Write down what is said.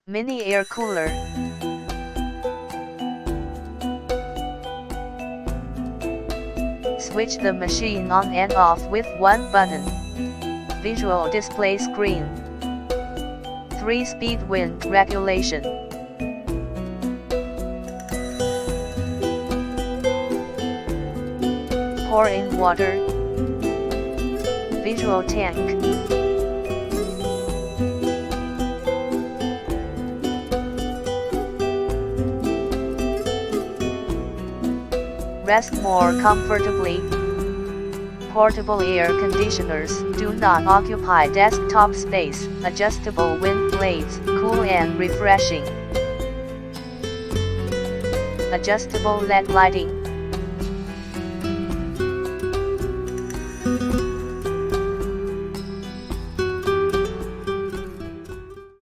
Mini air cooler. Switch the machine on and off with one button. Visual display screen. 3-speed wind regulation. Pour in water. Visual tank. Rest more comfortably. Portable air conditioners do not occupy desktop space. Adjustable wind blades, cool and refreshing. Adjustable LED lighting.